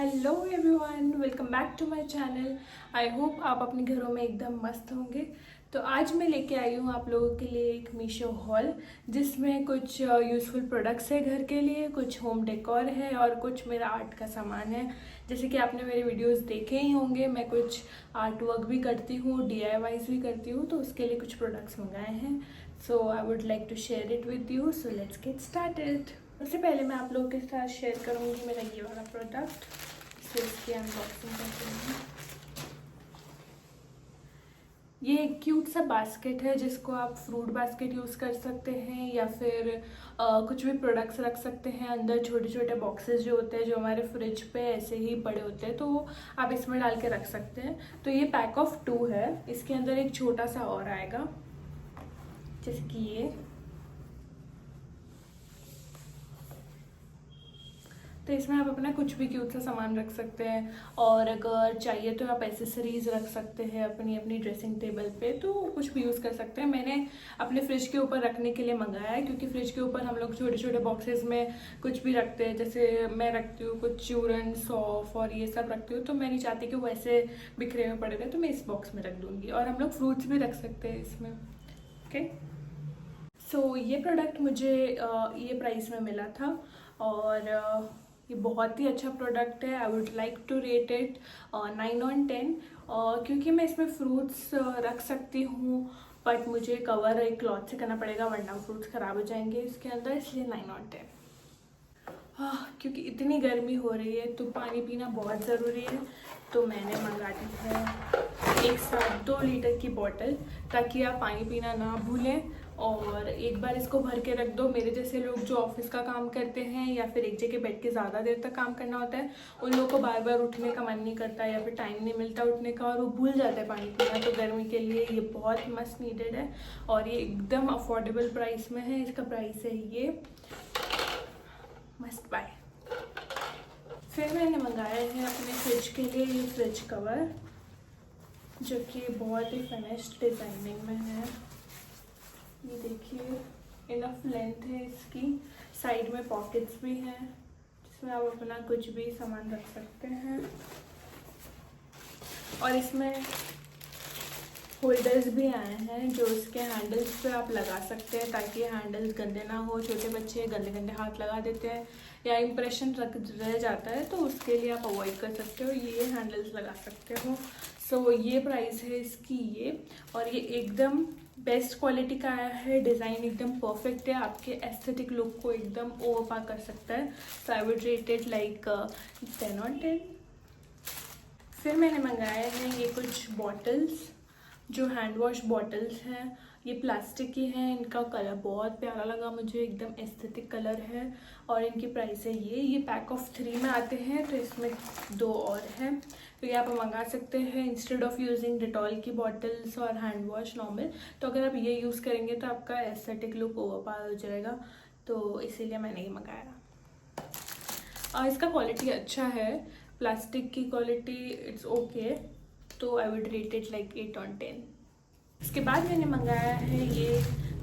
Hello everyone, welcome back to my channel. I hope आप अपने घरों में एकदम मस्त होंगे। तो आज मैं लेके आई हूँ आप लोगों के लिए एक मीशो हॉल, जिसमें कुछ यूज़फुल प्रोडक्ट्स है घर के लिए, कुछ होम डेकोर है और कुछ मेरा आर्ट का सामान है। जैसे कि आपने मेरे वीडियोस देखे ही होंगे, मैं कुछ आर्ट वर्क भी करती हूँ, DIYs भी करती हूँ, तो उसके लिए कुछ प्रोडक्ट्स मंगाए हैं। So I would like to share it with you. So let's get started. सबसे पहले मैं आप लोगों के साथ शेयर करूँगी मेरा ये वाला प्रोडक्ट। तो इसकी अनबॉक्सिंग करते हैं। ये एक क्यूट सा बास्केट है, जिसको आप फ्रूट बास्केट यूज़ कर सकते हैं या फिर कुछ भी प्रोडक्ट्स रख सकते हैं अंदर। छोटे छोटे बॉक्सेस जो होते हैं, जो हमारे फ्रिज पे ऐसे ही पड़े होते हैं, तो आप इसमें डाल के रख सकते हैं। तो ये पैक ऑफ 2 है। इसके अंदर एक छोटा सा और आएगा, जैसे कि ये। तो इसमें आप अपना कुछ भी क्यूट सा सामान रख सकते हैं, और अगर चाहिए तो आप एसेसरीज रख सकते हैं अपनी अपनी ड्रेसिंग टेबल पे, तो कुछ भी यूज़ कर सकते हैं। मैंने अपने फ्रिज के ऊपर रखने के लिए मंगाया है, क्योंकि फ्रिज के ऊपर हम लोग छोटे छोटे बॉक्सेस में कुछ भी रखते हैं। जैसे मैं रखती हूँ कुछ चूरन, सौंफ और ये सब रखती हूँ, तो मैं नहीं चाहती कि वो ऐसे बिखरे हुए पड़े रहे, तो मैं इस बॉक्स में रख दूँगी। और हम लोग फ्रूट्स भी रख सकते हैं इसमें। ओके, सो ये प्रोडक्ट मुझे ये प्राइस में मिला था, और ये बहुत ही अच्छा प्रोडक्ट है। I would like to rate it 9/10, क्योंकि मैं इसमें फ्रूट्स रख सकती हूँ, बट मुझे कवर एक क्लॉथ से करना पड़ेगा, वरना फ्रूट्स ख़राब हो जाएंगे इसके अंदर, इसलिए 9/10। क्योंकि इतनी गर्मी हो रही है तो पानी पीना बहुत ज़रूरी है, तो मैंने मंगा दी है एक साथ 2 लीटर की बोतल, ताकि आप पानी पीना ना भूलें। और एक बार इसको भर के रख दो। मेरे जैसे लोग जो ऑफिस का काम करते हैं या फिर एक जगह बैठ के ज़्यादा देर तक काम करना होता है, उन लोगों को बार बार उठने का मन नहीं करता या फिर टाइम नहीं मिलता उठने का, और वो भूल जाता है पानी पीना। तो गर्मी के लिए ये बहुत मस्त नीडेड है, और ये एकदम अफोर्डेबल प्राइस में है। इसका प्राइस है ये मस्ट बाय। फिर मैंने मंगाया है अपने फ्रिज के लिए ये फ्रिज कवर, जो कि बहुत ही फिनिश्ड डिज़ाइनिंग में है। ये देखिए, इनफ लेंथ है इसकी, साइड में पॉकेट्स भी हैं, जिसमें आप अपना कुछ भी सामान रख सकते हैं। और इसमें होल्डर्स भी आए हैं, जो इसके हैंडल्स पे आप लगा सकते हैं, ताकि हैंडल्स गंदे ना हो। छोटे बच्चे गंदे गंदे हाथ लगा देते हैं या इम्प्रेशन रह जाता है, तो उसके लिए आप अवॉइड कर सकते हो, ये हैंडल्स लगा सकते हो। सो ये प्राइस है इसकी ये। और ये एकदम बेस्ट क्वालिटी का आया है, डिज़ाइन एकदम परफेक्ट है, आपके एस्थेटिक लुक को एकदम ओवरपावर कर सकता है। So I would rate it like 10/10। फिर मैंने मंगाया है ये कुछ बॉटल्स, जो हैंड वॉश बॉटल्स हैं। ये प्लास्टिक की हैं, इनका कलर बहुत प्यारा लगा मुझे, एकदम एस्थेटिक कलर है। और इनकी प्राइस है ये पैक ऑफ 3 में आते हैं, तो इसमें 2 और हैं। तो ये आप मंगा सकते हैं इंस्टेड ऑफ यूजिंग डेटॉल की बॉटल्स और हैंड वॉश नॉर्मल। तो अगर आप ये यूज़ करेंगे तो आपका एस्थेटिक लुक ओवरपावर हो जाएगा, तो इसीलिए मैंने ये मंगाया। और इसका क्वालिटी अच्छा है, प्लास्टिक की क्वालिटी इट्स ओके, तो आई वुड रेट इट लाइक 8/10। इसके बाद मैंने मंगाया है ये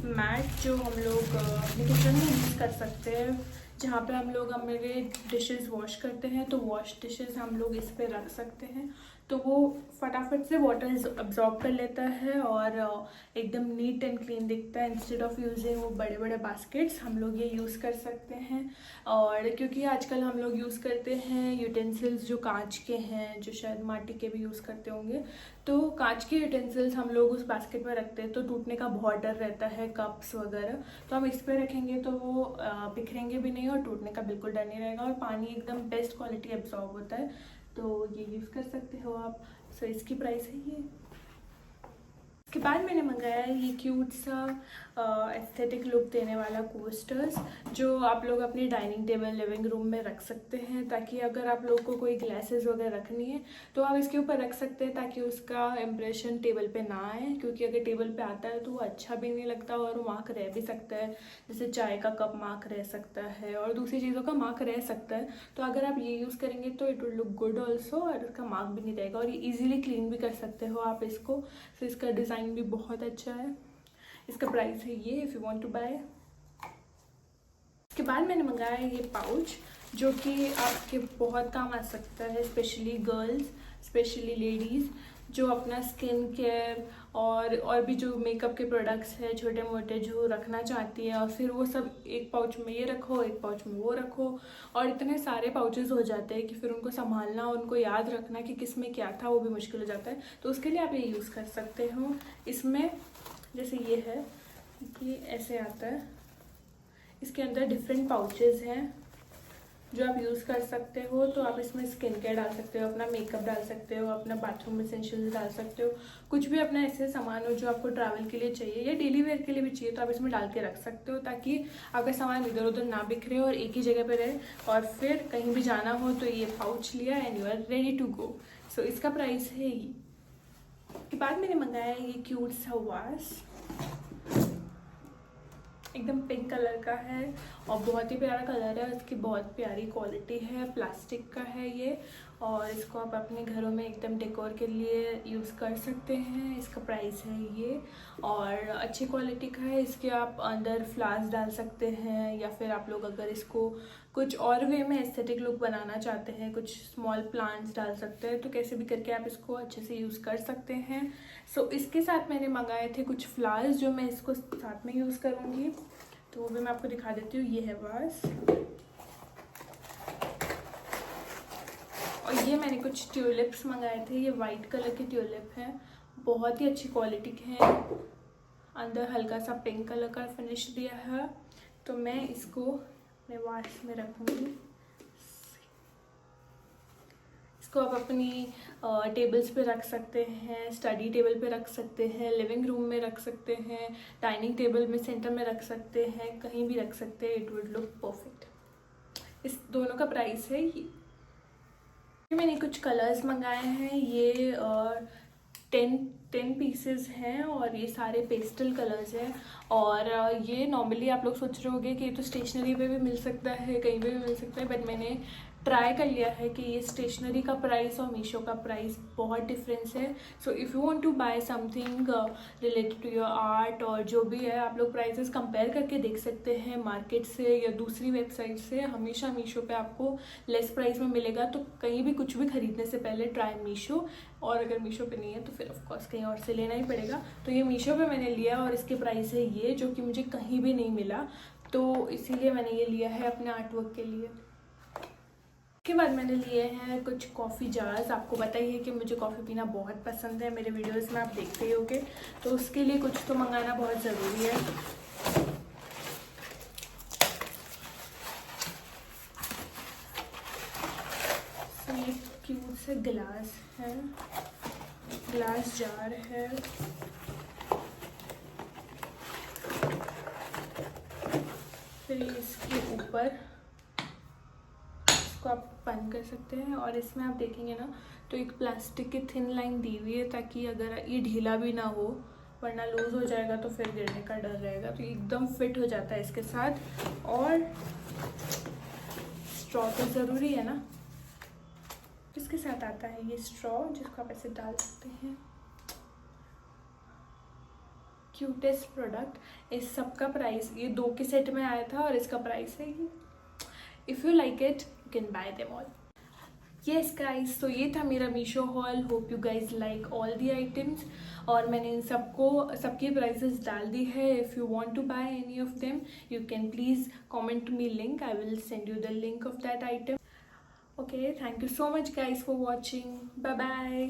मैट, जो हम लोग अपने किचन में यूज़ कर सकते हैं, जहाँ पे हम लोग हमारे डिशेस वॉश करते हैं, तो वॉश डिशेस हम लोग इस पे रख सकते हैं, तो वो फटाफट से वाटर अब्जॉर्ब कर लेता है और एकदम नीट एंड क्लीन दिखता है। इंस्टेड ऑफ यूजिंग वो बड़े बड़े बास्केट्स, हम लोग ये यूज़ कर सकते हैं। और क्योंकि आजकल हम लोग यूज़ करते हैं यूटेंसिल्स जो कांच के हैं, जो शायद माटी के भी यूज़ करते होंगे, तो कांच के यूटेंसिल्स हम लोग उस बास्केट में रखते हैं, तो टूटने का बहुत डर रहता है, कप्स वगैरह। तो हम इस पर रखेंगे तो वो बिखरेंगे भी नहीं और टूटने का बिल्कुल डर नहीं रहेगा, और पानी एकदम बेस्ट क्वालिटी एब्जॉर्ब होता है, तो ये यूज़ कर सकते हो आप। सो इसकी प्राइस है ये। उसके बाद मैंने मंगाया है ये क्यूट सा एस्थेटिक लुक देने वाला कोस्टर्स, जो आप लोग अपनी डाइनिंग टेबल लिविंग रूम में रख सकते हैं, ताकि अगर आप लोग को कोई ग्लासेस वगैरह रखनी है तो आप इसके ऊपर रख सकते हैं, ताकि उसका इम्प्रेशन टेबल पे ना आए। क्योंकि अगर टेबल पे आता है तो वो अच्छा भी नहीं लगता, और वो मार्क रह भी सकता है, जैसे चाय का कप मार्क रह सकता है और दूसरी चीज़ों का मार्क रह सकता है। तो अगर आप ये यूज़ करेंगे तो it will look good also, और इसका मार्क भी नहीं रहेगा, और ये ईजिली क्लीन भी कर सकते हो आप इसको। तो इसका डिज़ाइन भी बहुत अच्छा है। इसका प्राइस है ये, if you want to buy. इसके बाद मैंने मंगाया है ये पाउच, जो कि आपके बहुत काम आ सकता है, स्पेशली गर्ल्स, स्पेशली लेडीज़ जो अपना स्किन केयर और भी जो मेकअप के प्रोडक्ट्स हैं छोटे मोटे जो रखना चाहती है, और फिर वो सब एक पाउच में ये रखो, एक पाउच में वो रखो, और इतने सारे पाउचेस हो जाते हैं कि फिर उनको संभालना, उनको याद रखना कि किस में क्या था वो भी मुश्किल हो जाता है। तो उसके लिए आप ये यूज़ कर सकते हो। इसमें जैसे ये है, ये ऐसे आता है, इसके अंदर डिफरेंट पाउचेस हैं जो आप यूज़ कर सकते हो। तो आप इसमें स्किन केयर डाल सकते हो, अपना मेकअप डाल सकते हो, अपना बाथरूम एसेंशियल्स डाल सकते हो, कुछ भी अपना ऐसे सामान हो जो आपको ट्रैवल के लिए चाहिए या डेली वेयर के लिए भी चाहिए तो आप इसमें डाल के रख सकते हो, ताकि आपका सामान इधर उधर ना बिखरे और एक ही जगह पे रहे, और फिर कहीं भी जाना हो तो ये पाउच लिया and you are ready to go. So इसका प्राइस है ये। के बाद मैंने मंगाया ये क्यूट सा वास, एकदम पिंक कलर का है और बहुत ही प्यारा कलर है, इसकी बहुत प्यारी क्वालिटी है, प्लास्टिक का है ये, और इसको आप अपने घरों में एकदम डेकोर के लिए यूज़ कर सकते हैं। इसका प्राइस है ये, और अच्छी क्वालिटी का है। इसके आप अंदर फ्लावर्स डाल सकते हैं, या फिर आप लोग अगर इसको कुछ और वे में एस्थेटिक लुक बनाना चाहते हैं, कुछ स्मॉल प्लांट्स डाल सकते हैं, तो कैसे भी करके आप इसको अच्छे से यूज़ कर सकते हैं। सो इसके साथ मैंने मंगाए थे कुछ फ्लावर्स जो मैं इसको साथ में यूज़ करूँगी, तो वो भी मैं आपको दिखा देती हूँ। ये है वास, और ये मैंने कुछ ट्यूलिप्स मंगाए थे, ये वाइट कलर के ट्यूलिप हैं, बहुत ही अच्छी क्वालिटी के हैं, अंदर हल्का सा पिंक कलर का फिनिश दिया है। तो मैं इसको अपने वास में रखूँगी। इसको आप अपनी टेबल्स पे रख सकते हैं, स्टडी टेबल पे रख सकते हैं, लिविंग रूम में रख सकते हैं, डाइनिंग टेबल में सेंटर में रख सकते हैं, कहीं भी रख सकते हैं, इट वुड लुक परफेक्ट। इस दोनों का प्राइस है ये। मैंने कुछ कलर्स मंगाए हैं, ये 10 पीसेस हैं और ये सारे पेस्टल कलर्स हैं। और ये नॉर्मली आप लोग सोच रहे होंगे कि ये तो स्टेशनरी पे भी मिल सकता है, कहीं पे भी मिल सकता है, बट मैंने ट्राई कर लिया है कि ये स्टेशनरी का प्राइस और मीशो का प्राइस बहुत डिफरेंस है। So if you want to buy something related to your art और जो भी है, आप लोग प्राइसेस कंपेयर करके देख सकते हैं मार्केट से या दूसरी वेबसाइट से। हमेशा मीशो पे आपको लेस प्राइस में मिलेगा, तो कहीं भी कुछ भी खरीदने से पहले ट्राई मीशो, और अगर मीशो पे नहीं है तो फिर ऑफकोर्स कहीं और से लेना ही पड़ेगा। तो ये मीशो पे मैंने लिया और इसके प्राइस है ये, जो कि मुझे कहीं भी नहीं मिला, तो इसीलिए मैंने ये लिया है अपने आर्ट वर्क के लिए। उसके बाद मैंने लिए हैं कुछ कॉफ़ी जार्स। आपको पता ही है कि मुझे कॉफ़ी पीना बहुत पसंद है, मेरे वीडियोस में आप देखते ही होंगे, तो उसके लिए कुछ तो मंगाना बहुत ज़रूरी है। तो ये क्यूट से गिलास है, ग्लास जार है, फिर इसके ऊपर इसको आप बंद कर सकते हैं, और इसमें आप देखेंगे ना तो एक प्लास्टिक की थिन लाइन दी हुई है, ताकि अगर ये ढीला भी ना हो, वरना लूज हो जाएगा तो फिर गिरने का डर रहेगा। तो एकदम फिट हो जाता है इसके साथ। और स्ट्रॉ तो ज़रूरी है ना, इसके साथ आता है ये स्ट्रॉ, जिसको आप ऐसे डाल सकते हैं। Cutest product. इस सब का प्राइस, ये 2 के सेट में आया था और इसका प्राइस है ये। If you like it you can buy them all. Yes guys, तो ये था मेरा Meesho haul. Hope you guys like all the items, और मैंने इन सबकी प्राइसेस डाल दी है। If you want to buy any of them you can please comment me link, I will send you the link of that item. Okay, thank you so much guys for watching, bye bye.